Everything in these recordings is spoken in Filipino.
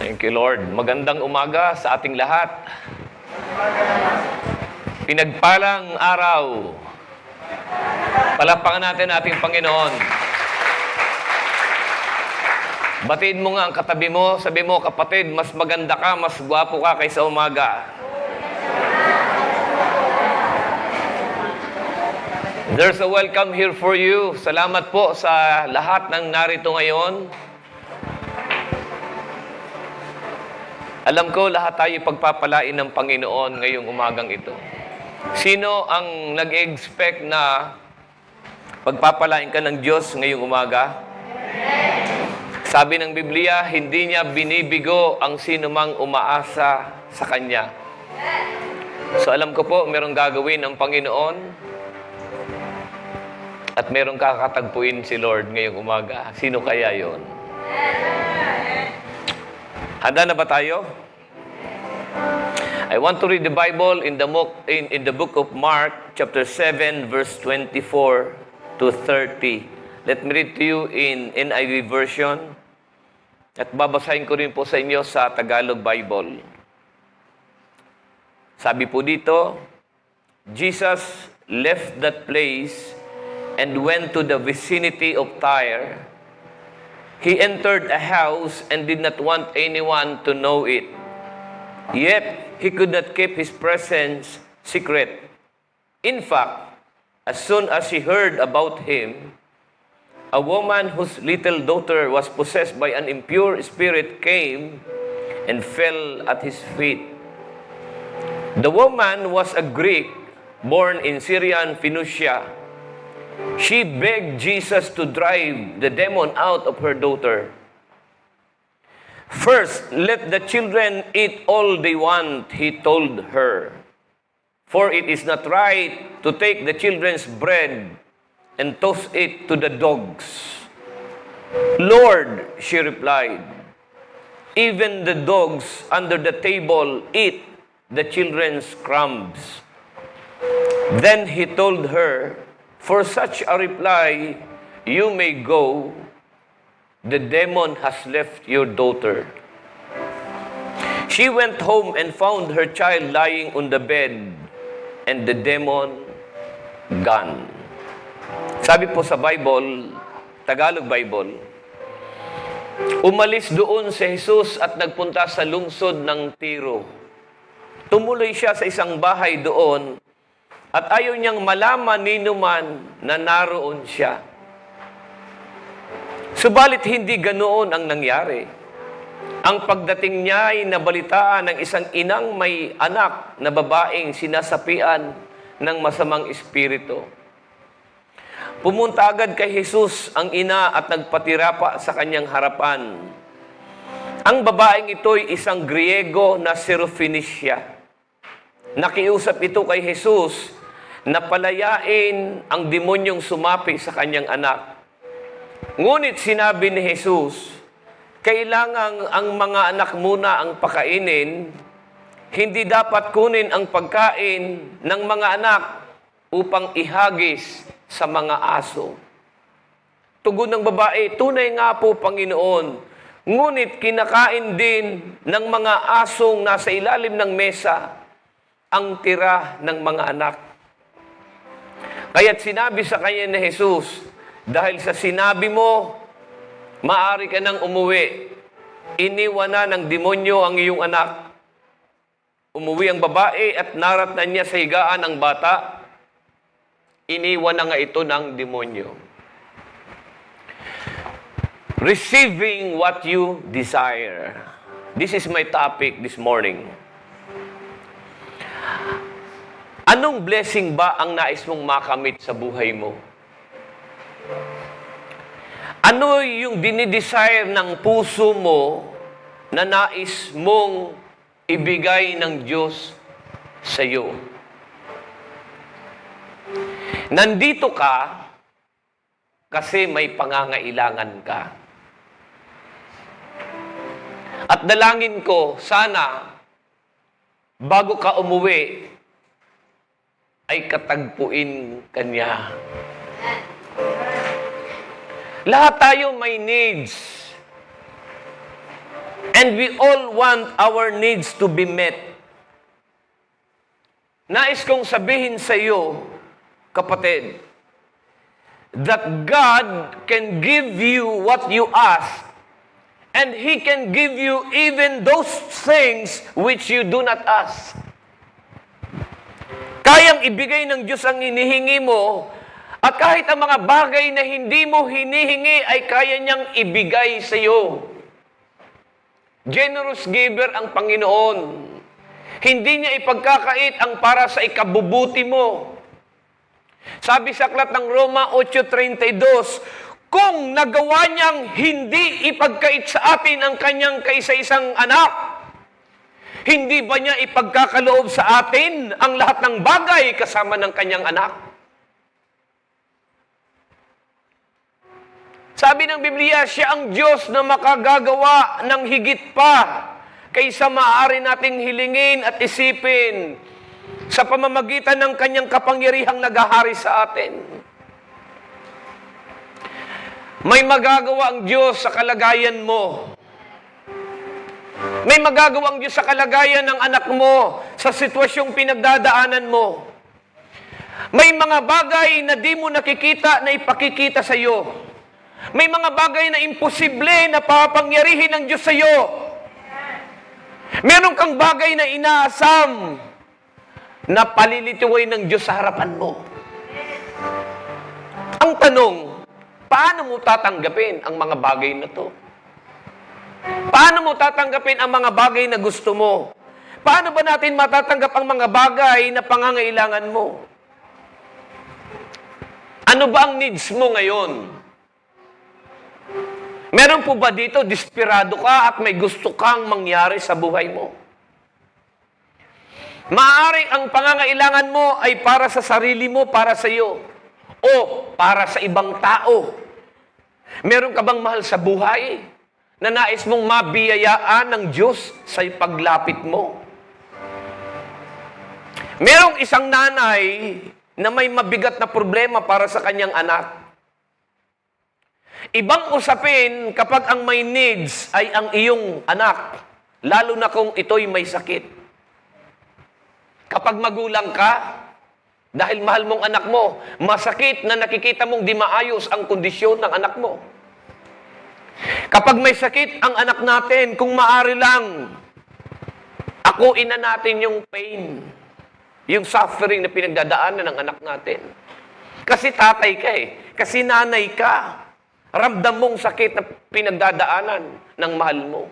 Thank you, Lord. Magandang umaga sa ating lahat. Pinagpalang araw. Palakpakan natin ating Panginoon. Batiin mo nga ang katabi mo. Sabi mo, kapatid, mas maganda ka, mas gwapo ka kaysa umaga. There's a welcome here for you. Salamat po sa lahat ng narito ngayon. Alam ko, lahat tayo pagpapalain ng Panginoon ngayong umagang ito. Sino ang nag-expect na pagpapalain ka ng Diyos ngayong umaga? Sabi ng Biblia, hindi niya binibigo ang sinumang umaasa sa Kanya. So alam ko po, merong gagawin ang Panginoon at merong kakatagpuin si Lord ngayong umaga. Sino kaya yon? Handa na ba tayo? I want to read the Bible in the book of Mark, chapter 7, verse 24 to 30. Let me read to you in NIV version. At babasahin ko rin po sa inyo sa Tagalog Bible. Sabi po dito, Jesus left that place and went to the vicinity of Tyre. He entered a house and did not want anyone to know it. Yet, he could not keep his presence secret. In fact, as soon as she heard about him, a woman whose little daughter was possessed by an impure spirit came and fell at his feet. The woman was a Greek born in Syrian Phoenicia. She begged Jesus to drive the demon out of her daughter. First, let the children eat all they want, he told her. For it is not right to take the children's bread and toss it to the dogs. Lord, she replied, even the dogs under the table eat the children's crumbs. Then he told her, for such a reply, you may go. The demon has left your daughter. She went home and found her child lying on the bed and the demon gone. Sabi po sa Bible, Tagalog Bible, umalis doon si Jesus at nagpunta sa lungsod ng Tiro. Tumuloy siya sa isang bahay doon at ayaw niyang malaman nino man na naroon siya. Subalit hindi ganoon ang nangyari. Ang pagdating niya ay nabalitaan ng isang inang may anak na babaeng sinasapian ng masamang espiritu. Pumunta agad kay Jesus ang ina at nagpatirapa sa kanyang harapan. Ang babaeng ito'y isang Griego na Syrophoenicia. Nakiusap ito kay Jesus na palayain ang demonyong sumapi sa kanyang anak. Ngunit sinabi ni Jesus, kailangang ang mga anak muna ang pakainin, hindi dapat kunin ang pagkain ng mga anak upang ihagis sa mga aso. Tugon ng babae, tunay nga po, Panginoon, ngunit kinakain din ng mga asong nasa ilalim ng mesa ang tira ng mga anak. Kaya't sinabi sa kanya ni Jesus, dahil sa sinabi mo, maaari ka nang umuwi. Iniwan na ng demonyo ang iyong anak. Umuwi ang babae at naratnan niya sa higaan ang bata. Iniwan na nga ito ng demonyo. Receiving what you desire. This is my topic this morning. Anong blessing ba ang nais mong makamit sa buhay mo? Ano yung dinidesire ng puso mo na nais mong ibigay ng Diyos sa iyo? Nandito ka kasi may pangangailangan ka. At dalangin ko, sana, bago ka umuwi, ay katagpuin kanya. Lahat tayo may needs. And we all want our needs to be met. Nais kong sabihin sa iyo, kapatid, that God can give you what you ask, and He can give you even those things which you do not ask. Kayang ibigay ng Diyos ang hinihingi mo, at kahit ang mga bagay na hindi mo hinihingi ay kaya niyang ibigay sa iyo. Generous giver ang Panginoon. Hindi niya ipagkakait ang para sa ikabubuti mo. Sabi sa aklat ng Roma 8:32, kung nagawa niyang hindi ipagkait sa atin ang kanyang kaisa-isang anak, hindi ba niya ipagkakaloob sa atin ang lahat ng bagay kasama ng kanyang anak? Sabi ng Biblia, siya ang Diyos na makagagawa ng higit pa kaysa maaari nating hilingin at isipin sa pamamagitan ng kanyang kapangyarihang naghahari sa atin. May magagawa ang Diyos sa kalagayan mo. May magagawa ang Diyos sa kalagayan ng anak mo, sa sitwasyong pinagdadaanan mo. May mga bagay na di mo nakikita na ipakikita sa iyo. May mga bagay na imposible na papangyarihin ng Diyos sa iyo. Meron kang bagay na inaasam na palilituin ng Diyos sa harapan mo. Ang tanong, paano mo tatanggapin ang mga bagay na to? Paano mo tatanggapin ang mga bagay na gusto mo? Paano ba natin matatanggap ang mga bagay na pangangailangan mo? Ano ba ang needs mo ngayon? Meron po ba dito, desperado ka at may gusto kang mangyari sa buhay mo? Maaaring ang pangangailangan mo ay para sa sarili mo, para sa iyo, o para sa ibang tao. Meron ka bang mahal sa buhay na nais mong mabiyayaan ng Diyos sa paglapit mo? Merong isang nanay na may mabigat na problema para sa kanyang anak. Ibang usapin kapag ang may needs ay ang iyong anak, lalo na kung ito'y may sakit. Kapag magulang ka, dahil mahal mong anak mo, masakit na nakikita mong di maayos ang kondisyon ng anak mo. Kapag may sakit ang anak natin, kung maaari lang, akuin na natin yung pain, yung suffering na pinagdadaanan ng anak natin. Kasi tatay ka eh, kasi nanay ka. Ramdam mong sakit na pinagdadaanan ng mahal mo.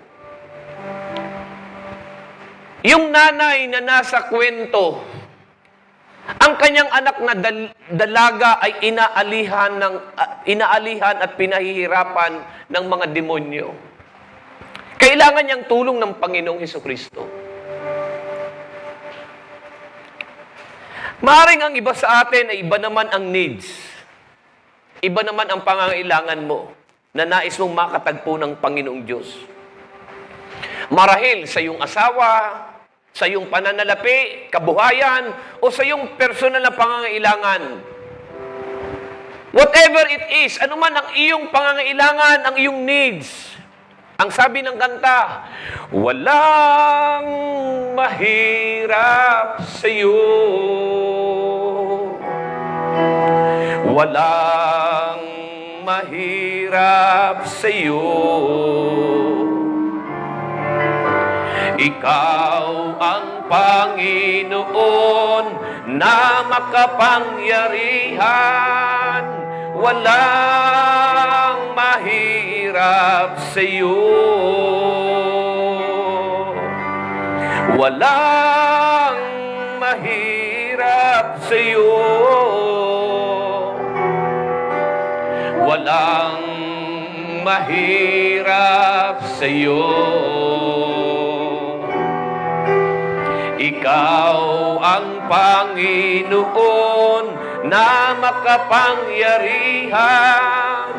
Yung nanay na nasa kwento, ang kanyang anak na dalaga ay inaalihan at pinahihirapan ng mga demonyo. Kailangan niyang tulong ng Panginoong Hesukristo. Maaaring ang iba sa atin ay iba naman ang needs. Iba naman ang pangangailangan mo na nais mong makatagpo ng Panginoong Diyos. Marahil sa iyong asawa, sa iyong pananalapi, kabuhayan, o sa iyong personal na pangangailangan. Whatever it is, anuman ang iyong pangangailangan, ang iyong needs. Ang sabi ng kanta, walang mahirap sa iyo. Walang mahirap sa iyo. Ikaw ang Panginoon na makapangyarihan. Walang mahirap sa iyo. Walang mahirap sa iyo. Walang mahirap sa iyo. Ikaw ang Panginoon na makapangyarihan.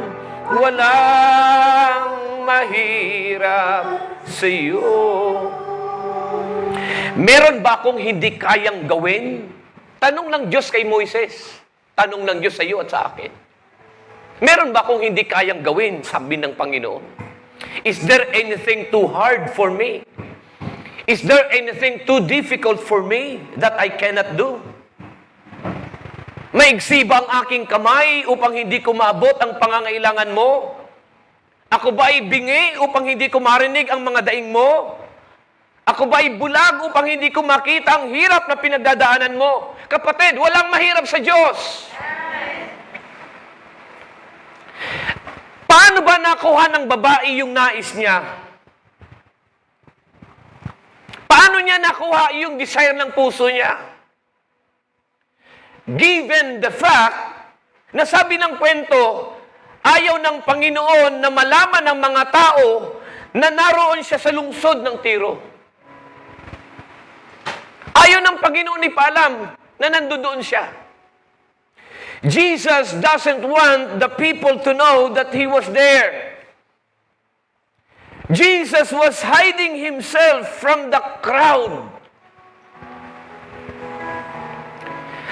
Walang mahirap sa iyo. Meron ba akong hindi kayang gawin? Tanong ng Diyos kay Moises. Tanong ng Diyos sa iyo at sa akin. Meron ba akong hindi kayang gawin? Sabi ng Panginoon. Is there anything too hard for me? Is there anything too difficult for me that I cannot do? Maigsi ba ang aking kamay upang hindi ko maabot ang pangangailangan mo? Ako ba ay bingi upang hindi ko marinig ang mga daing mo? Ako ba ay bulag upang hindi ko makita ang hirap na pinagdadaanan mo? Kapatid, walang mahirap sa Diyos. Paano ba nakuha ng babae yung nais niya? Paano niya nakuha yung desire ng puso niya? Given the fact na sabi ng kwento, ayaw ng Panginoon na malaman ng mga tao na naroon siya sa lungsod ng Tiro. Ayaw ng Panginoon ipaalam na nandoon siya. Jesus doesn't want the people to know that He was there. Jesus was hiding Himself from the crowd.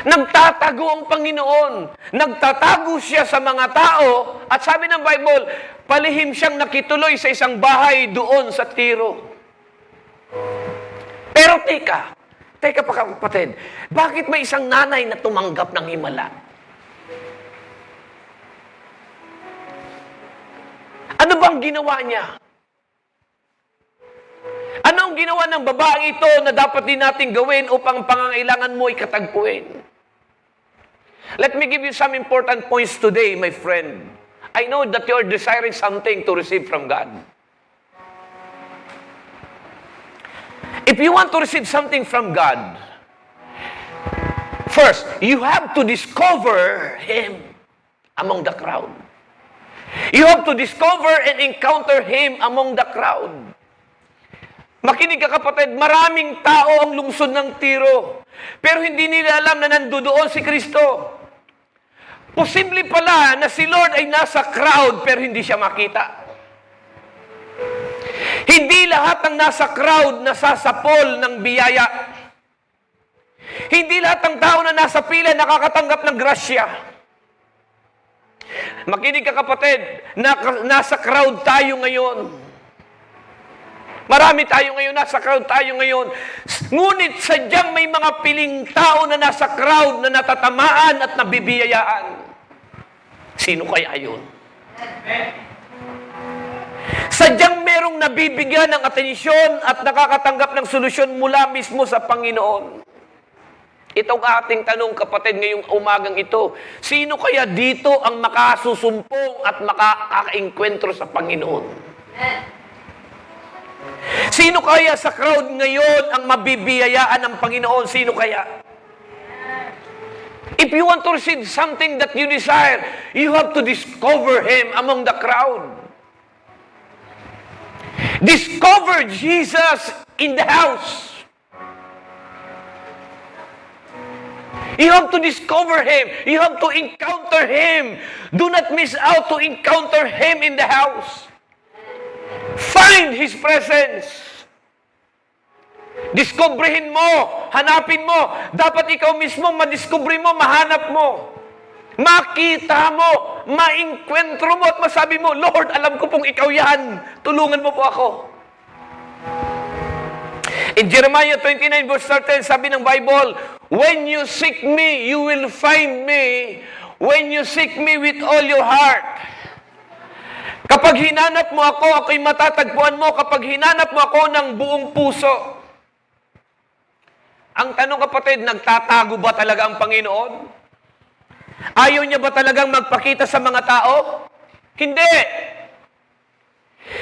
Nagtatago ang Panginoon. Nagtatago siya sa mga tao. At sabi ng Bible, palihim siyang nakituloy sa isang bahay doon sa Tiro. Pero teka pa kapatid, bakit may isang nanay na tumanggap ng himala? Ano bang ginawa niya? Ano ang ginawa ng babaeng ito na dapat din natin gawin upang pangangailangan mo ay katagpuin? Let me give you some important points today, my friend. I know that you're desiring something to receive from God. If you want to receive something from God, first, you have to discover Him among the crowd. You have to discover and encounter Him among the crowd. Makinig ka kapatid, maraming tao ang lungsod ng Tiro, pero hindi nila alam na nandoon si Kristo. Posible pala na si Lord ay nasa crowd pero hindi siya makita. Hindi lahat ng nasa crowd nasasapol ng biyaya. Hindi lahat ng tao na nasa pila nakakatanggap ng grasya. Makinig ka kapatid, nasa crowd tayo ngayon. Marami tayo ngayon, nasa crowd tayo ngayon. Ngunit sadyang may mga piling tao na nasa crowd na natatamaan at nabibiyayaan. Sino kaya yun? Sadyang merong nabibigyan ng atensyon at nakakatanggap ng solusyon mula mismo sa Panginoon. Itong ating tanong kapatid ngayong umagang ito, sino kaya dito ang makasusumpong at makakaengkwentro sa Panginoon? Sino kaya sa crowd ngayon ang mabibiyayaan ng Panginoon? Sino kaya? If you want to receive something that you desire, you have to discover Him among the crowd. Discover Jesus in the house. You have to discover Him. You have to encounter Him. Do not miss out to encounter Him in the house. Find His presence. Diskubrihin mo, hanapin mo. Dapat ikaw mismo madiskubre mo, mahanap mo. Makita mo, maengkwentro mo at masabi mo, Lord, alam ko pong ikaw yan. Tulungan mo po ako. In Jeremiah 29 verse 13, sabi ng Bible, when you seek me, you will find me. When you seek me with all your heart. Kapag hinanap mo ako, ako'y matatagpuan mo. Kapag hinanap mo ako ng buong puso. Ang tanong kapatid, nagtatago ba talaga ang Panginoon? Ayaw niya ba talagang magpakita sa mga tao? Hindi.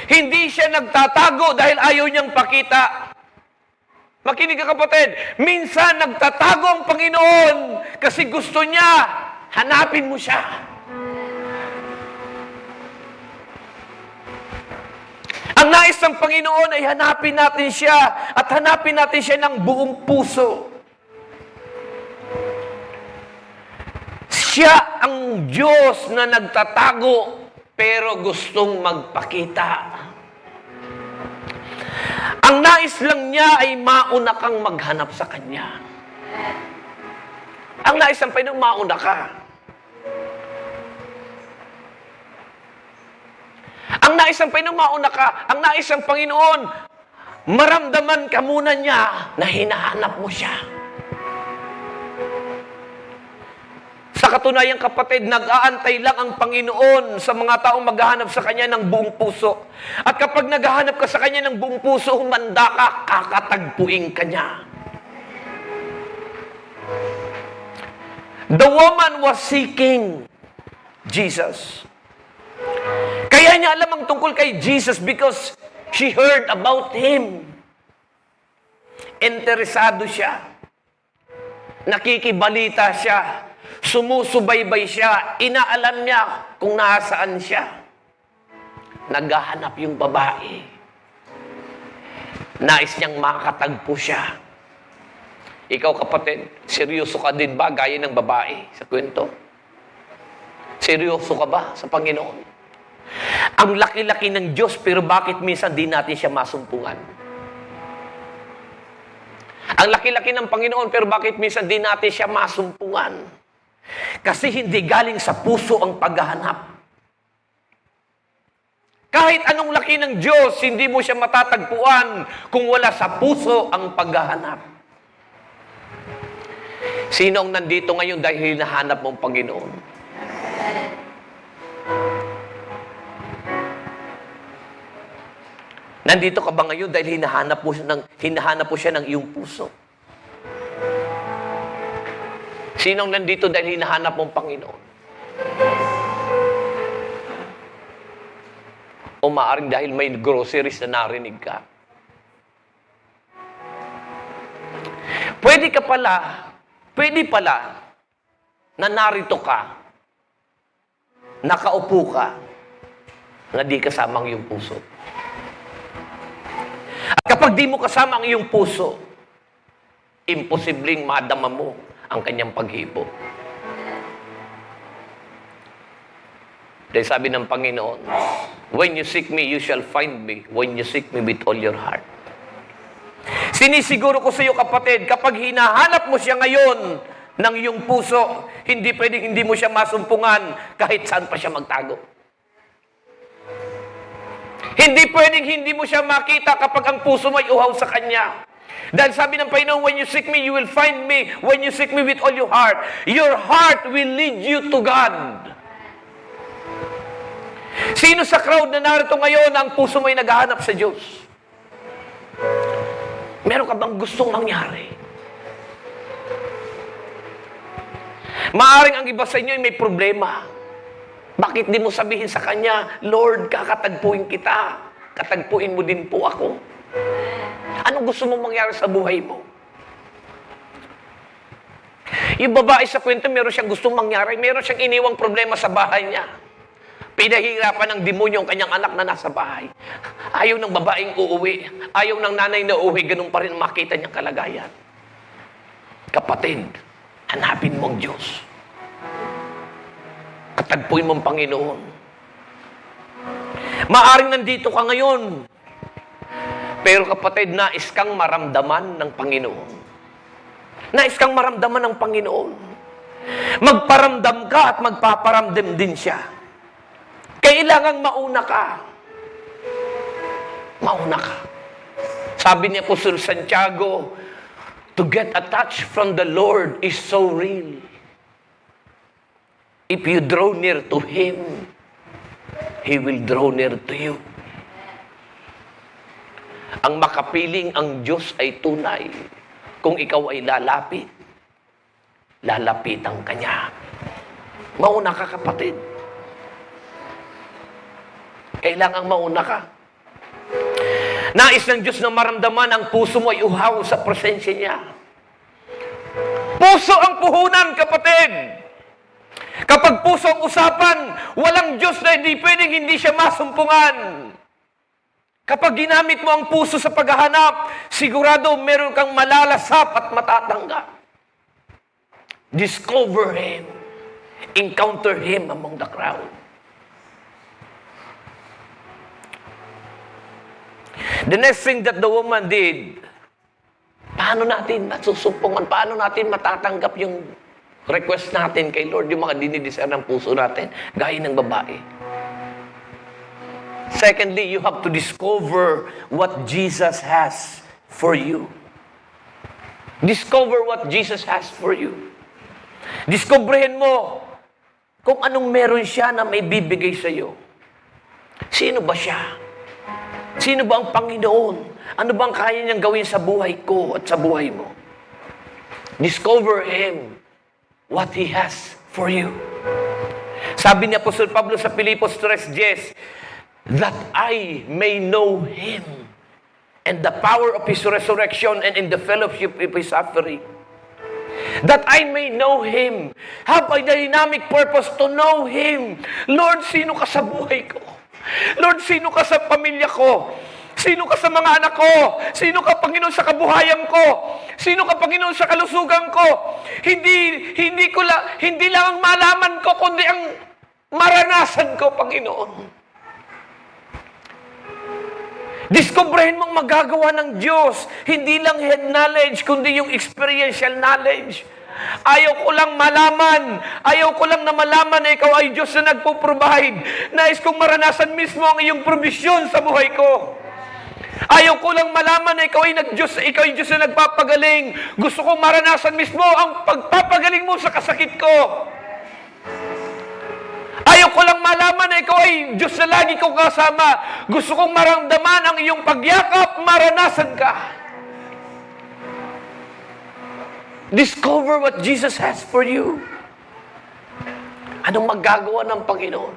Hindi siya nagtatago dahil ayaw niyang pakita. Makinig ka kapatid, minsan nagtatago ang Panginoon kasi gusto niya, hanapin mo siya. Ang nais ng Panginoon ay hanapin natin siya at hanapin natin siya ng buong puso. Siya ang Diyos na nagtatago pero gustong magpakita. Ang nais lang niya ay mauna kang maghanap sa Kanya. Ang nais ng Panginoon, mauna ka. Ang nais ng Panginoon, mauna ka. Ang nais ng Panginoon, maramdaman ka muna niya na hinahanap mo siya. Sa katunayan, kapatid, nag-aantay lang ang Panginoon sa mga taong maghahanap sa Kanya ng buong puso. At kapag naghahanap ka sa Kanya ng buong puso, humanda ka, kakatagpuin ka niya. The woman was seeking Jesus. Kaya niya alam ang tungkol kay Jesus because she heard about Him. Interesado siya. Nakikibalita siya. Sumusubaybay siya. Inaalam niya kung nasaan siya. Naghahanap yung babae. Nais niyang makatagpo siya. Ikaw, kapatid, seryoso ka din ba gaya ng babae sa kwento? Seryoso ka ba sa Panginoon? Ang laki-laki ng Diyos, pero bakit minsan di natin siya masumpungan? Ang laki-laki ng Panginoon, pero bakit minsan di natin siya masumpungan? Kasi hindi galing sa puso ang paghahanap. Kahit anong laki ng Diyos, hindi mo siya matatagpuan kung wala sa puso ang paghahanap. Sino ang nandito ngayon dahil hinahanap mong Panginoon? Nandito ka ba ngayon dahil hinahanap mo siya ng iyong puso? Sino ang nandito dahil hinahanap mong Panginoon? O maaaring dahil may groceries na narinig ka? Pwede pala na narito ka, nakaupo ka, na di kasama ang iyong puso. At kapag di mo kasama ang iyong puso, imposibleng madama mo ang kanyang paghipo. Dahil sabi ng Panginoon, when you seek me, you shall find me. When you seek me with all your heart. Sinisiguro ko sa iyo, kapatid, kapag hinahanap mo siya ngayon ng iyong puso, hindi pwedeng hindi mo siya masumpungan kahit saan pa siya magtago. Hindi pwedeng hindi mo siya makita kapag ang puso mo ay uhaw sa Kanya. Dahil sabi ng Panginoon, when you seek me, you will find me. When you seek me with all your heart will lead you to God. Sino sa crowd na narito ngayon ang puso mo ay naghahanap sa Diyos? Meron ka bang gustong mangyari? Maaring ang iba sa inyo ay may problema. Bakit di mo sabihin sa Kanya, Lord, kakatagpuin kita. Katagpuin mo din po ako. Anong gusto mong mangyari sa buhay mo? Yung babae sa kwento, meron siyang gustong mangyari. Meron siyang iniwang problema sa bahay niya. Pinahirapan ng demonyo ang kanyang anak na nasa bahay. Ayaw ng babaeng uuwi. Ayaw ng nanay na uuwi. Ganun pa rin makita niyang kalagayan. Kapatid, hanapin mo ang Diyos. Katagpuin mo ang Panginoon. Maaring nandito ka ngayon. Pero kapatid, nais kang maramdaman ng Panginoon. Nais kang maramdaman ng Panginoon. Magparamdam ka at magpaparamdam din siya. Kailangang mauna ka. Mauna ka. Sabi ni Apostol Santiago, to get attached from the Lord is so real. If you draw near to Him, He will draw near to you. Ang makapiling ang Diyos ay tunay. Kung ikaw ay lalapit, lalapitan ka niya. Mauna ka, kapatid. Kailangang mauna ka. Nais ng Diyos na maramdaman ang puso mo ay uhaw sa presensya niya. Puso ang puhunan, kapatid. Kapag puso ang usapan, walang Diyos na hindi pwedeng hindi siya masumpungan. Kapag ginamit mo ang puso sa paghahanap, sigurado meron kang malalasap at matatanggap. Discover Him. Encounter Him among the crowd. The next thing that the woman did, paano natin masusumpungan? Paano natin matatanggap yung request natin kay Lord, yung mga dinidesire ng puso natin, gaya ng babae? Secondly, you have to discover what Jesus has for you. Discover what Jesus has for you. Discoverin mo kung anong meron siya na may bibigay sa iyo. Sino ba siya? Sino ba ang Panginoon? Ano bang kaya niyang gawin sa buhay ko at sa buhay mo? Discover Him, what He has for you. Sabi ni Apostol Pablo sa Filipos 3:10, that I may know Him and the power of His resurrection and in the fellowship of His suffering. That I may know Him. Have a dynamic purpose to know Him. Lord, sino ka sa buhay ko? Lord, sino ka sa pamilya ko? Sino ka sa mga anak ko? Sino ka, Panginoon, sa kabuhayan ko? Sino ka, Panginoon, sa kalusugan ko? Hindi lang ang malaman ko, kundi ang maranasan ko, Panginoon. Discoverin mong magagawa ng Diyos. Hindi lang head knowledge, kundi yung experiential knowledge. Ayaw ko lang malaman. Ayaw ko lang na malaman na ikaw ay Diyos na nagpo-provide. Nais kong maranasan mismo ang iyong provision sa buhay ko. Ayaw ko lang malaman na ikaw ay Diyos na nagpapagaling. Gusto kong maranasan mismo ang pagpapagaling mo sa kasakit ko. Ayaw ko lang malaman na ikaw ay Diyos na lagi kong kasama. Gusto kong maramdaman ang iyong pagyakap, maranasan ka. Discover what Jesus has for you. Anong magagawa ng Panginoon?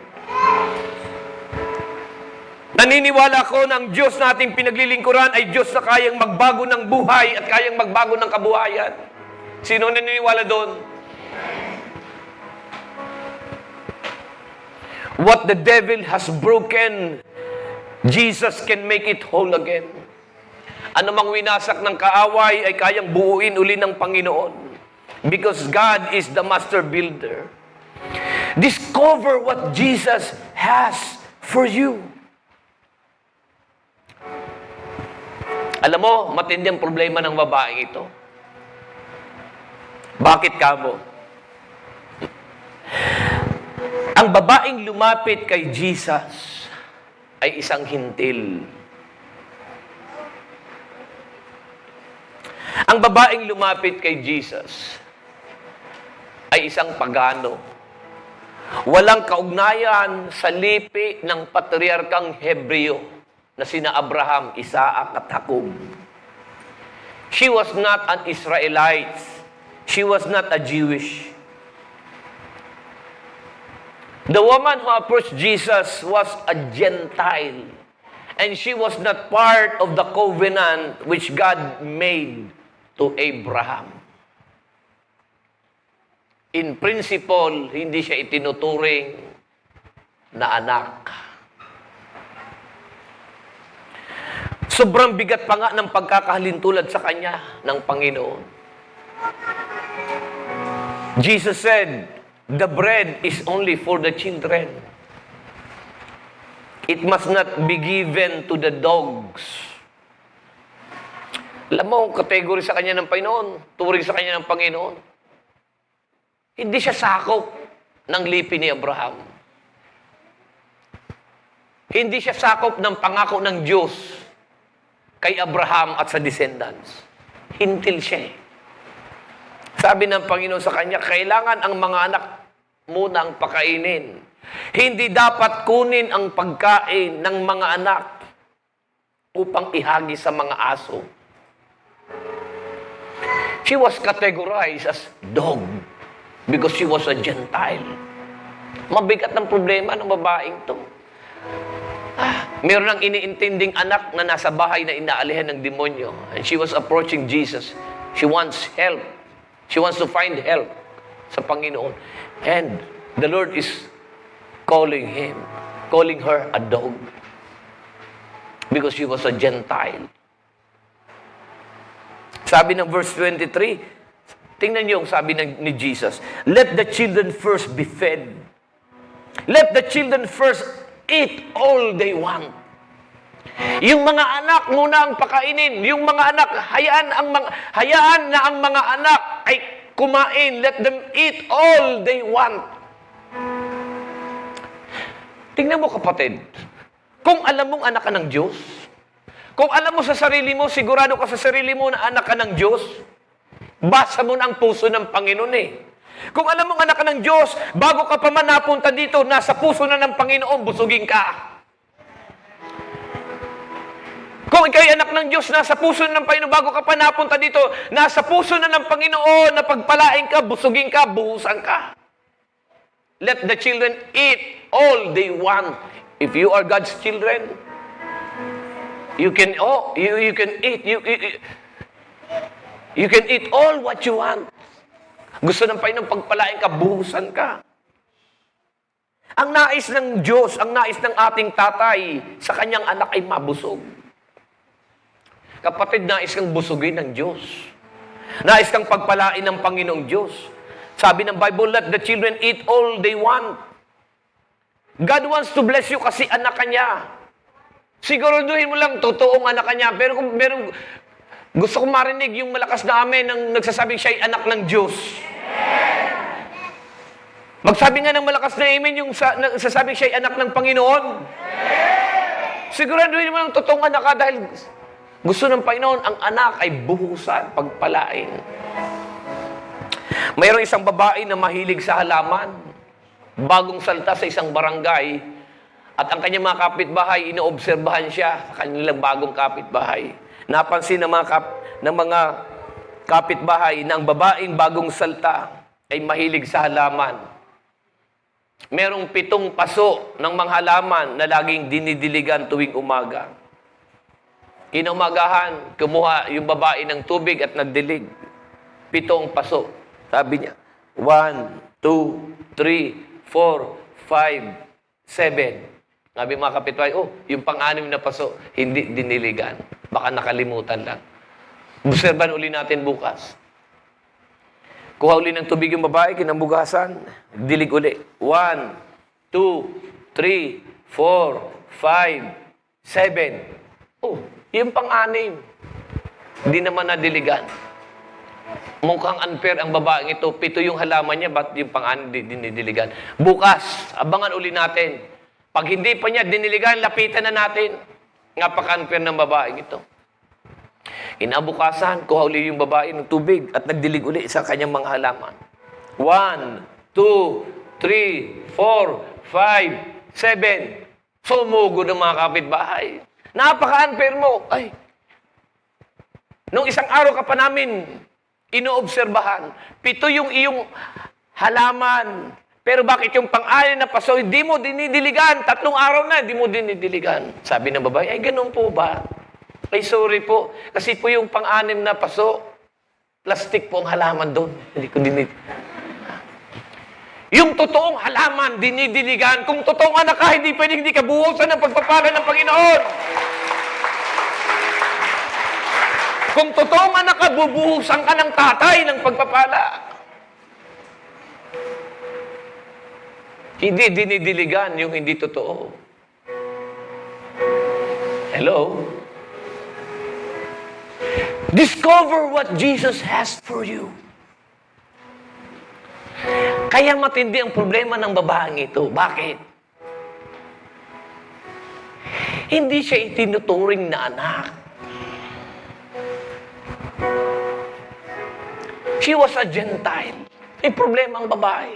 Naniniwala ko na ang Diyos na ating pinaglilingkuran ay Diyos na kayang magbago ng buhay at kayang magbago ng kabuhayan. Sino naniniwala doon? What the devil has broken, Jesus can make it whole again. Ano mang winasak ng kaaway ay kayang buuin uli ng Panginoon. Because God is the master builder. Discover what Jesus has for you. Alam mo, matindi ang problema ng babaeng ito. Bakit kamo? Ang babaeng lumapit kay Jesus ay isang hintil. Ang babaeng lumapit kay Jesus ay isang pagano. Walang kaugnayan sa lipi ng patriarkang Hebreo na sina Abraham, Isaac at Jacob. She was not an Israelite. She was not a Jewish. The woman who approached Jesus was a Gentile. And she was not part of the covenant which God made to Abraham. In principle, hindi siya itinuturing na anak. Sobrang bigat pa nga ng pagkakahalintulad sa kanya ng Panginoon. Jesus said, the bread is only for the children. It must not be given to the dogs. Alam mo, kategory sa kanya ng Panginoon, turing sa kanya ng Panginoon. Hindi siya sakop ng lipi ni Abraham. Hindi siya sakop ng pangako ng Diyos kay Abraham at sa descendants. Hintil siya eh. Sabi ng Panginoon sa kanya, kailangan ang mga anak muna ang pakainin. Hindi dapat kunin ang pagkain ng mga anak upang ihagi sa mga aso. She was categorized as dog because she was a Gentile. Mabigat ang problema ng babaeng to. Meron ang iniintinding anak na nasa bahay na inaalihan ng demonyo. And she was approaching Jesus. She wants help. She wants to find help sa Panginoon. And the Lord is calling her a dog. Because she was a Gentile. Sabi ng verse 23, tingnan niyo yung sabi ni Jesus, let the children first be fed. Let the children first eat all they want. Yung mga anak muna ang pakainin. Yung mga anak, hayaan na ang mga anak ay kumain. Let them eat all they want. Tingnan mo kapatid, Kung alam mong anak ka ng Diyos, kung alam mo sa sarili mo, sigurado ka sa sarili mo na anak ka ng Diyos, basa mo na ang puso ng Panginoon eh. Kung alam mong anak ka ng Diyos, bago ka pa man napunta dito, nasa puso na ng Panginoon, busugin ka. Kung ikaw'y anak ng Diyos, nasa puso na ng Panginoon, bago ka pa napunta dito, nasa puso na ng Panginoon, na pagpalain ka, busugin ka, buhusan ka. Let the children eat all they want. If you are God's children, you can eat. You can eat all what you want. Gusto ng Panginoon, pagpalain ka, buhusan ka. Ang nais ng Diyos, ang nais ng ating tatay, sa kanyang anak ay mabusog. Kapatid, nais kang busugin ng Diyos. Nais kang pagpalain ng Panginoong Diyos. Sabi ng Bible, let the children eat all they want. God wants to bless you kasi anak ka niya. Siguraduhin mo lang, totoong anak ka niya. Pero kung meron, gusto kong marinig yung malakas na amen ng nagsasabing siya'y anak ng Diyos. Magsabi nga ng malakas na amen yung nagsasabing siya'y anak ng Panginoon. Siguraduhin mo lang, totoong anak ka dahil gusto ng Panginoon, ang anak ay buhusan, pagpalain. Mayroong isang babae na mahilig sa halaman. Bagong salta sa isang barangay. At ang kanyang mga kapitbahay, inoobserbahan siya sa kanilang bagong kapitbahay. Napansin ng mga kapitbahay na ang babaeng bagong salta ay mahilig sa halaman. Merong 7 paso ng mga halaman na laging dinidiligan tuwing umaga. Kinaumagahan, kumuha yung babae ng tubig at nagdilig. 7 paso. Sabi niya, 1, 2, 3, 4, 5, 7. Sabi mga kapitbahay, yung pang-6 na paso, hindi diniligan. Baka nakalimutan lang. Obserban uli natin bukas. Kuha uli ng tubig yung babae, kinabugasan, dilig uli. 1, 2, 3, 4, 5, 7. Yung pang-6. Hindi naman nadiligan. Mukhang unfair ang babaeng ito. 7 yung halaman niya, ba't yung pang-6 dinidiligan? Bukas, abangan uli natin. Pag hindi pa niya diniligan, lapitan na natin. Napaka-unfair ng babaeng ito. Inabukasan, kuha uli yung babae ng tubig at nagdilig uli sa kanyang mga halaman. 1, 2, 3, 4, 5, 7. Sumugo ng mga kapitbahay. Napaka-unfair mo. Nung isang araw ka pa namin, inoobserbahan. 7 yung iyong halaman. Pero bakit yung pang-6 na paso, hindi mo dinidiligan? 3 araw na, hindi mo dinidiligan. Sabi ng babae, ganun po ba? Sorry po. Kasi po yung pang-6 na paso, plastic po ang halaman doon. Hindi ko Yung totoong halaman, dinidiligan. Kung totoong anak ka, hindi pwedeng hindi ka buhusan ng pagpapala ng Panginoon. Kung totoong anak ka, bubuhusan ka ng tatay ng pagpapala. Hindi dinidiligan yung hindi totoo. Hello? Discover what Jesus has for you. Kaya matindi ang problema ng babaeng ito. Bakit? Hindi siya itinuturing na anak. She was a Gentile. May problema ang babae.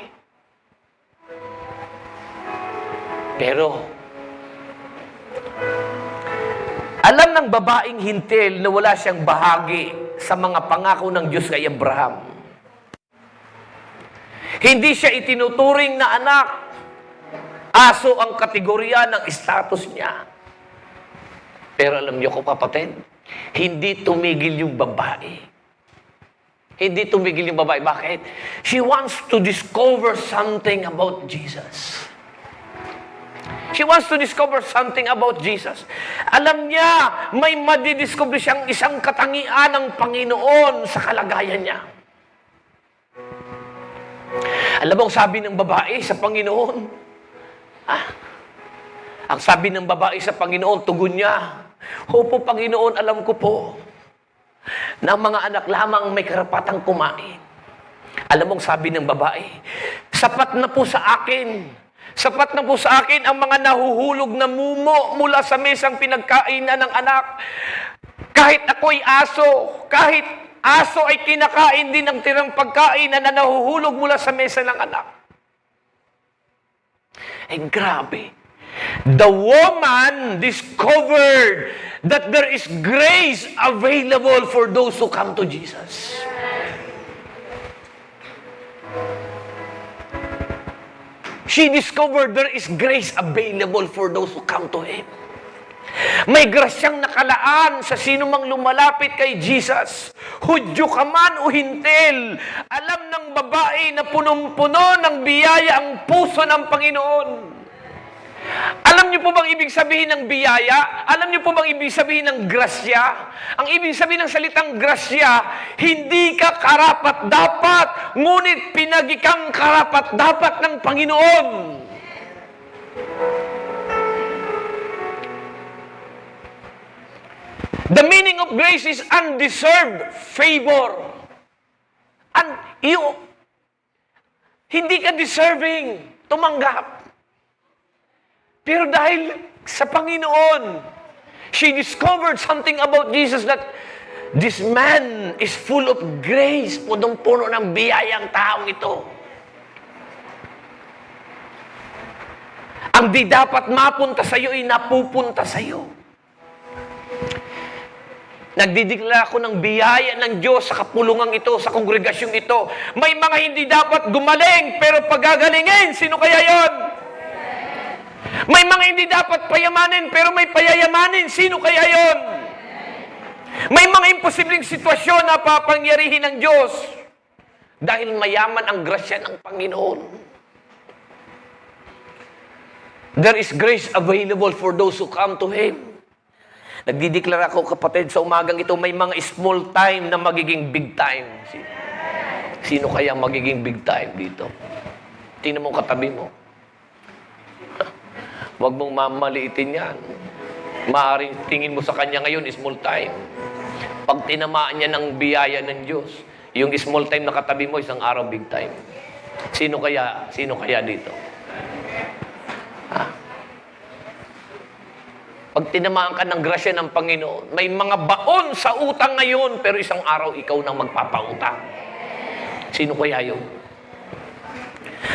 Pero, alam ng babaeng hintil na wala siyang bahagi sa mga pangako ng Diyos kay Abraham. Hindi siya itinuturing na anak. Aso ang kategorya ng status niya. Pero alam niyo ko, kapatid, hindi tumigil yung babae. Hindi tumigil yung babae. Bakit? She wants to discover something about Jesus. She wants to discover something about Jesus. Alam niya, may madidiscover siyang isang katangian ng Panginoon sa kalagayan niya. Alam mo ang sabi ng babae sa Panginoon? Ang sabi ng babae sa Panginoon, tugon niya, Opo, Panginoon, alam ko po na ang mga anak lamang may karapatang kumain. Alam mo ang sabi ng babae, sapat na po sa akin Sapat na po sa akin ang mga nahuhulog na mumo mula sa mesang pinagkainan ng anak. Kahit ako'y aso, kahit aso ay kinakain din ng tirang pagkain na nahuhulog mula sa mesa ng anak. Eh, grabe. The woman discovered that there is grace available for those who come to Jesus. She discovered there is grace available for those who come to Him. May grasyang nakalaan sa sino mang lumalapit kay Jesus. Hudyo ka man o hintil, alam ng babae na punong-puno ng biyaya ang puso ng Panginoon. Alam niyo po bang ibig sabihin ng biyaya? Alam niyo po bang ibig sabihin ng grasya? Ang ibig sabihin ng salitang grasya, hindi ka karapat-dapat, ngunit pinagikang karapat-dapat ng Panginoon. The meaning of grace is undeserved favor. Hindi ka deserving tumanggap. Pero dahil sa Panginoon, she discovered something about Jesus that this man is full of grace. Punong-puno ng biyayang taong ito. Ang di dapat mapunta sa iyo ay napupunta sa iyo. Nagdideklara ako ng biyaya ng Diyos sa kapulungang ito, sa kongregasyong ito. May mga hindi dapat gumaling, pero pagagalingin, sino kaya yon? May mga hindi dapat payamanin, pero may payayamanin. Sino kaya yon? May mga imposibleng sitwasyon na papangyarihin ng Diyos dahil mayaman ang grasya ng Panginoon. There is grace available for those who come to Him. Nagdideklara ko, kapatid, sa umagang ito, may mga small time na magiging big time. Sino kaya magiging big time dito? Tingnan mo katabi mo. Huwag mong mamaliitin yan. Maaaring tingin mo sa kanya ngayon, small time. Pag tinamaan niya ng biyaya ng Diyos, yung small time na katabi mo, isang araw big time. Sino kaya dito? Pag tinamaan ka ng grasya ng Panginoon, may mga baon sa utang ngayon, pero isang araw ikaw nang magpapautang. Sino kaya yun?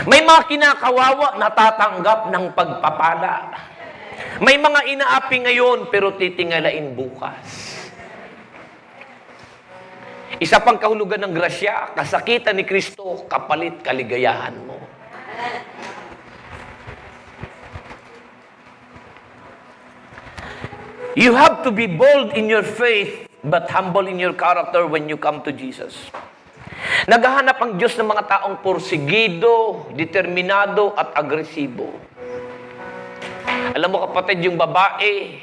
May mga kinakawawa na tatanggap ng pagpapala. May mga inaapi ngayon, pero titingalain bukas. Isa pang kahulugan ng grasya, kasakitan ni Kristo, kapalit kaligayahan mo. You have to be bold in your faith, but humble in your character when you come to Jesus. Naghahanap ang Diyos ng mga taong porsigido, determinado, at agresibo. Alam mo kapatid, yung babae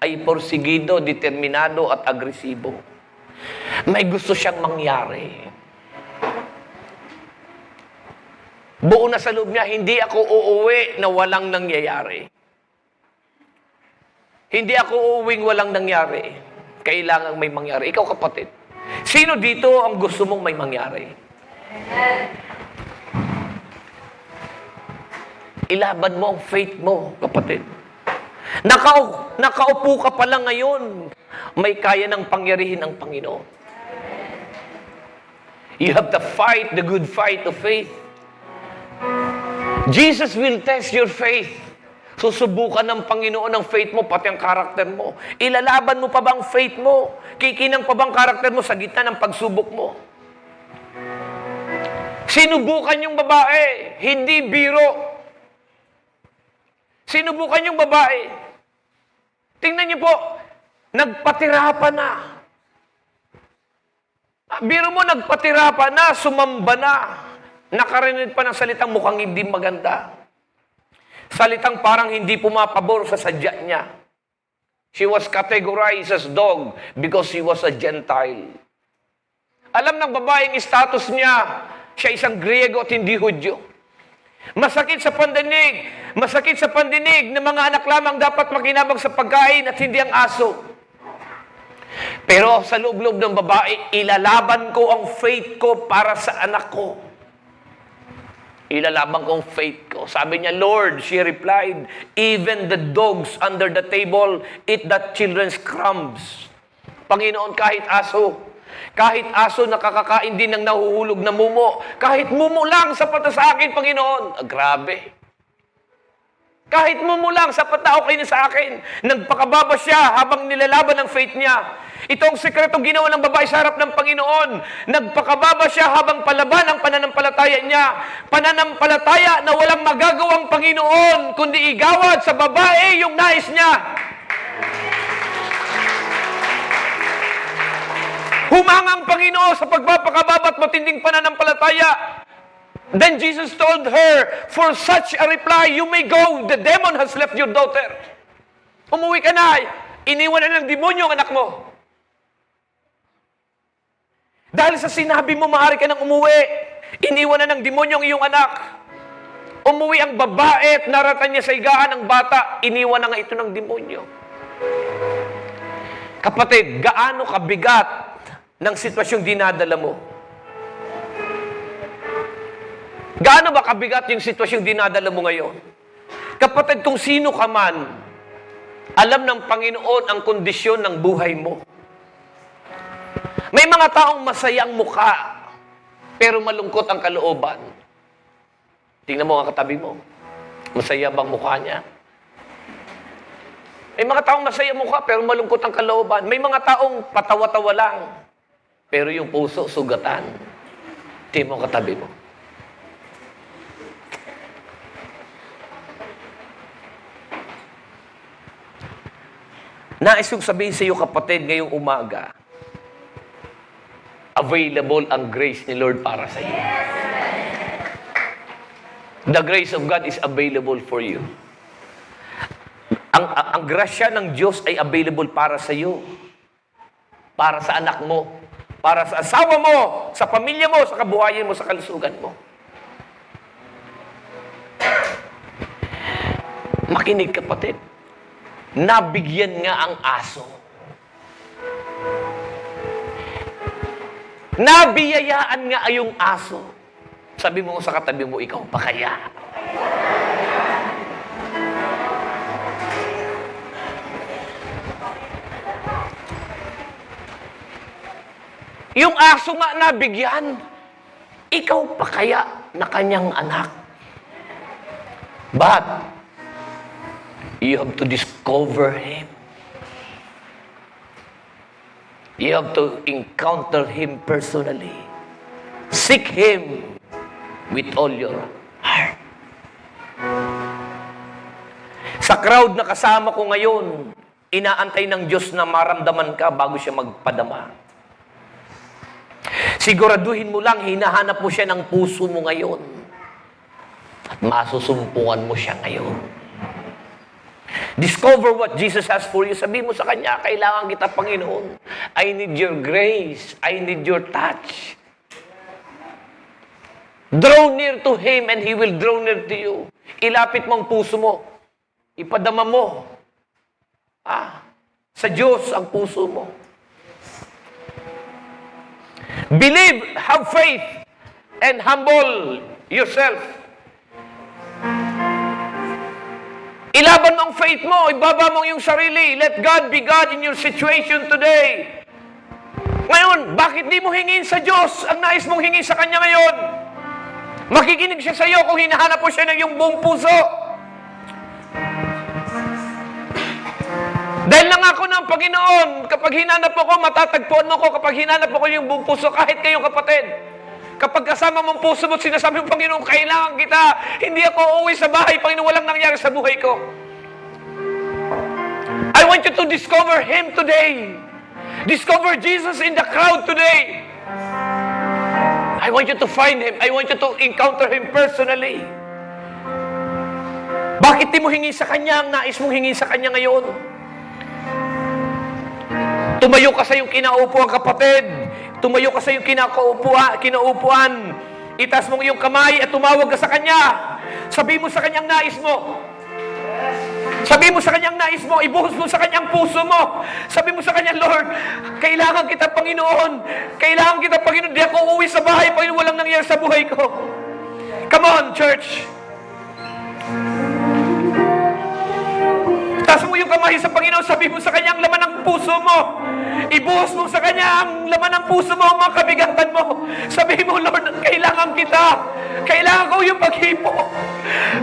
ay porsigido, determinado, at agresibo. May gusto siyang mangyari. Buo na sa loob niya, hindi ako uuwi na walang nangyayari. Hindi ako uuwing walang nangyari. Kailangang may mangyari. Ikaw kapatid, sino dito ang gusto mong may mangyari? Ilaban mo ang faith mo, kapatid. Nakaupo ka pa lang ngayon, may kaya ng pangyarihin ang Panginoon. You have to fight the good fight of faith. Jesus will test your faith. Susubukan ng Panginoon ang faith mo, pati ang karakter mo. Ilalaban mo pa bang faith mo? Kikinang pa bang karakter mo sa gitna ng pagsubok mo? Sinubukan yung babae, hindi biro. Sinubukan yung babae. Tingnan niyo po, nagpatira pa na. Biro mo, nagpatira pa na, sumamba na. Nakarinig pa ng salitang mukhang hindi maganda. Salitang parang hindi pumapabor sa sadya niya. She was categorized as dog because she was a Gentile. Alam ng babaeng status niya, siya isang Griego at hindi Hudyo. Masakit sa pandinig ng mga anak lamang dapat makinabang sa pagkain at hindi ang aso. Pero sa loob-loob ng babae, ilalaban ko ang faith ko para sa anak ko. Ilalaban kong faith ko. Sabi niya, Lord, she replied, even the dogs under the table eat that children's crumbs. Panginoon, kahit aso nakakakain din ng nahuhulog na mumo. Kahit mumo lang, sapat na sa akin, Panginoon. Grabe. Kahit mumo lang, sapat na okay na sa akin. Nagpakababa siya habang nilalaban ang faith niya. Ito ang sekretong ginawa ng babae sa harap ng Panginoon. Nagpakababa siya habang palaban ang pananampalataya niya. Pananampalataya na walang magagawang Panginoon, kundi igawad sa babae yung nais niya. Humangang Panginoon sa pagpapakababa at matinding pananampalataya. Then Jesus told her, for such a reply, you may go. The demon has left your daughter. Umuwi ka na. Iniwan na ng demonyo ang anak mo. Dahil sa sinabi mo, maaari ka nang umuwi. Iniwan na ng demonyo ang iyong anak. Umuwi ang babae at naratan niya sa higaan ng bata. Iniwan na nga ito ng demonyo. Kapatid, gaano kabigat ng sitwasyong dinadala mo? Gaano ba kabigat yung sitwasyong dinadala mo ngayon? Kapatid, kung sino ka man, alam ng Panginoon ang kondisyon ng buhay mo. May mga taong masayang mukha, pero malungkot ang kalooban. Tingnan mo ang katabi mo. Masaya bang mukha niya? May mga taong masaya mukha, pero malungkot ang kalooban. May mga taong patawa-tawa lang, pero yung puso, sugatan. Tingnan mo ang katabi mo. Nais kong sabihin sa iyo, kapatid, ngayong umaga, available ang grace ni Lord para sa iyo. The grace of God is available for you. Ang grasya ng Diyos ay available para sa iyo. Para sa anak mo. Para sa asawa mo. Sa pamilya mo. Sa kabuhayan mo. Sa kalusugan mo. Makinig, kapatid. Nabigyan nga ang aso. Nabiyayaan nga ayong aso. Sabi mo sa katabi mo, ikaw pa kaya? Yung aso nga nabigyan, ikaw pa kaya na kanyang anak? But, you have to discover Him. You have to encounter Him personally. Seek Him with all your heart. Sa crowd na kasama ko ngayon, inaantay ng Diyos na maramdaman ka bago siya magpadama. Siguraduhin mo lang, hinahanap mo siya ng puso mo ngayon. At masusumpungan mo siya ngayon. Discover what Jesus has for you. Sabi mo sa Kanya, kailangan kita, Panginoon. I need your grace. I need your touch. Draw near to Him and He will draw near to you. Ilapit mo ang puso mo. Ipadama mo. Sa Diyos ang puso mo. Believe, have faith, and humble yourself. Ilaban mo ang faith mo, ibaba mo yung sarili. Let God be God in your situation today. Ngayon, bakit di mo hingin sa Diyos ang nais mong hingin sa Kanya ngayon? Makikinig siya sa iyo kung hinahanap mo siya ng iyong buong puso. Dahil nangako ng Panginoon, kapag hinanap mo ko, matatagpuan mo ko. Kapag hinanap mo ko yung buong puso, kahit kayong kapatid. Kapag kasama mong puso mo, sinasabi mo, Panginoon, kailangan kita. Hindi ako uuwi sa bahay, Panginoon, walang nangyari sa buhay ko. I want you to discover Him today. Discover Jesus in the crowd today. I want you to find Him. I want you to encounter Him personally. Bakit di mo hingi sa Kanya ang nais mong hingi sa Kanya ngayon? Tumayo ka sa iyong kinaupuan, kapatid. Tumayo ka sa iyong kinaupuan. Itaas mo iyong kamay at tumawag ka sa Kanya. Sabi mo sa Kanyang nais mo. Sabi mo sa Kanyang nais mo. Ibuhos mo sa Kanyang puso mo. Sabi mo sa Kanya, Lord, kailangan kita, Panginoon. Kailangan kita, Panginoon. Di ako uuwi sa bahay, Panginoon, walang nangyari sa buhay ko. Come on, church! Taas mo yung kamay sa Panginoon, sabi mo sa Kanya ang laman ng puso mo. Ibuhos mo sa Kanya ang laman ng puso mo, ang mga kabigatan mo. Sabi mo, Lord, kailangan kita. Kailangan ko yung paghipo.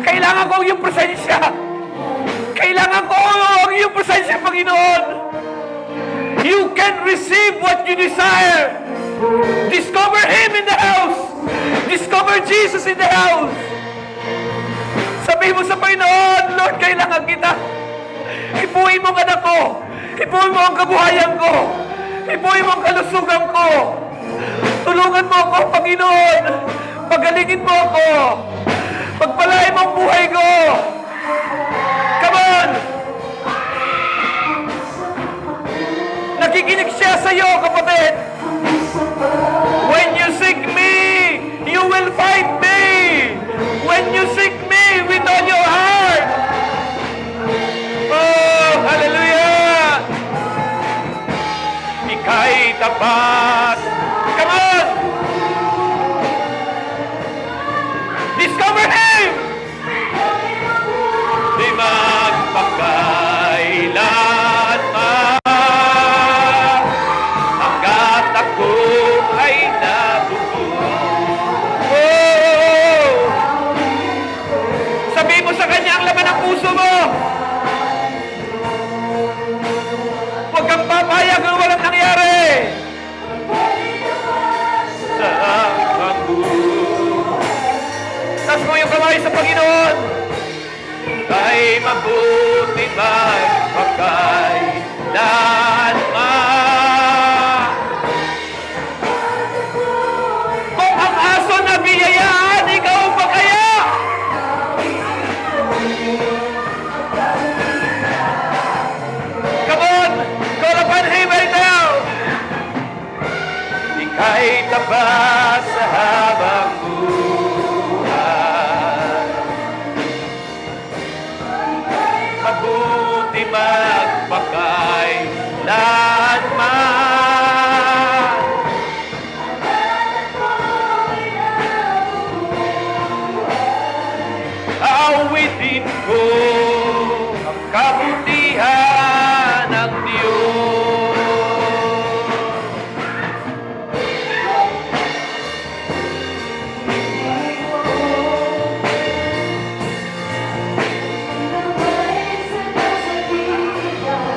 Kailangan ko yung presensya. Kailangan ko ang iyong presensya, Panginoon. You can receive what you desire. Discover Him in the house. Discover Jesus in the house. Sabi mo sa Panginoon, Lord, kailangan kita. Hipuin mo ang anak ko. Hipuin mo ang kabuhayan ko. Hipuin mo ang kalusugan ko. Tulungan mo ako, Panginoon. Pagalingin mo ako. Pagpalain mo ang buhay ko. Come on! Nakikinig siya sa iyo, kapatid. When you seek me, you will find me. When you seek me with all your heart. Oh, hallelujah! Ika'y tapat. Come on! Discover Him! Di magpakailan hanggat ako ay nabubuhay. Oh! Sabi mo sa Kanya ang laman ng puso mo. Huwag kang papayag na walang nangyari. Sa taas mo yung kamay sa Panginoon. Ay mabuti magpakailanman. Kung ang aso na biyayaan, ikaw pa kaya? Come on! Call upon Him right now! Ika'y tapat sa habang buhay. Mabuti magpakailanman. Awitin ko ang kabutihan ng Diyos.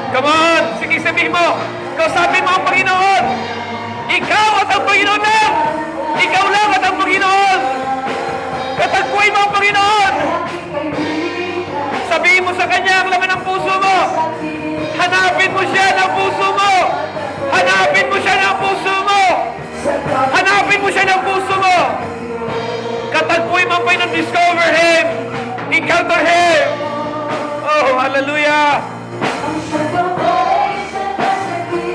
Come on! Sige, sabihin mo. Kausapin mo ang Panginoon. Ikaw at ang Panginoon lang. Ikaw lang at ang Panginoon. Katagpuin mo ang Panginoon. Sabihin mo sa Kanya ang laman ng puso mo. Hanapin mo siya ng puso mo. Hanapin mo siya ng puso mo. Hanapin mo siya ng puso mo. Katagpuin mo ang Panginoon. Discover Him. Encounter Him. Oh, hallelujah.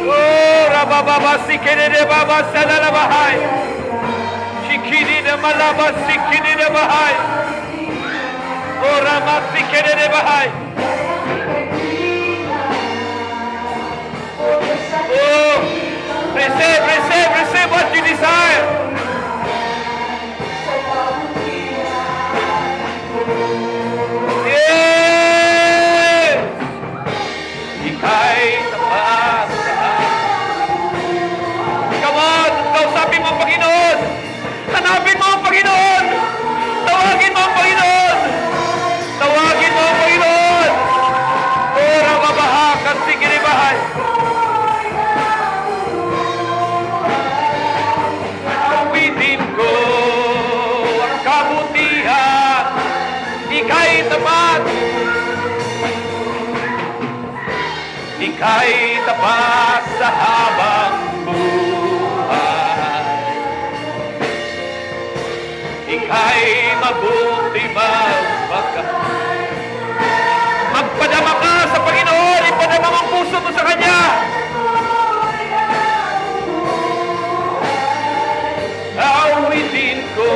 Oh, rabababa sikini de baba salala bahay. Shikini de malaba sikini de bahay. Oh, rama sikini de bahay. Oh, receive what you desire. Yes! Ika'y tapat sa Come on! Kausapin mo ang Panginoon! Hanapin mo ang Panginoon! Tawagin mo ang Panginoon! Tawagin mo ang Panginoon! Ora mabahakan sigiribahay! Awitin ko ang kabutihan! Ika'y tapat! Ika'y tapat sa habang buhay. Ika'y mabuti magpadama ka sa Panginoon. Ipadama ang puso mo sa Kanya. Awitin ko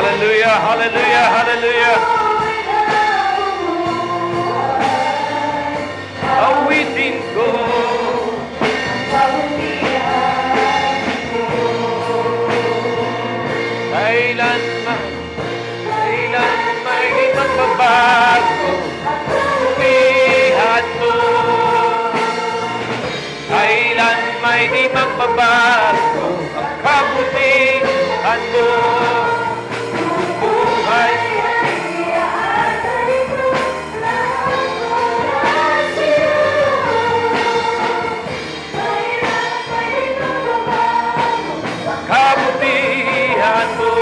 Hallelujah, hallelujah, hallelujah. Awitin ko. Kailanman di magbabago. Buwihan mo. Kailanman di magbabago. Ang kabutihan mo. Buhay. Kabutihan mo.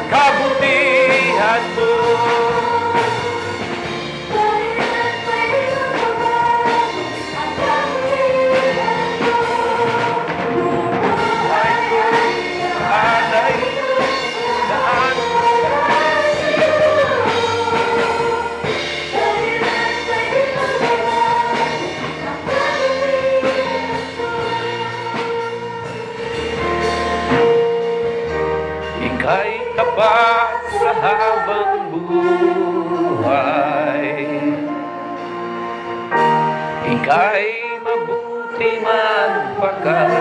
Kabutihan mo. Buhay ko, alay, daan. Ika'y tapat sa habang buhay. Ika'y mabuti magpakailan.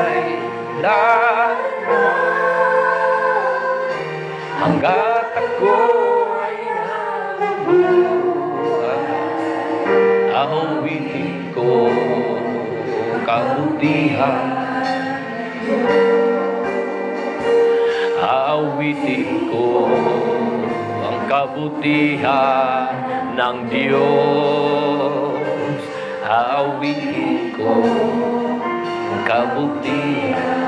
Hanggat ako ay nabubuhay, awitin ko kabutihan. Awitin ko ang kabutihan ng Diyos. Awitin ko ang kabutihan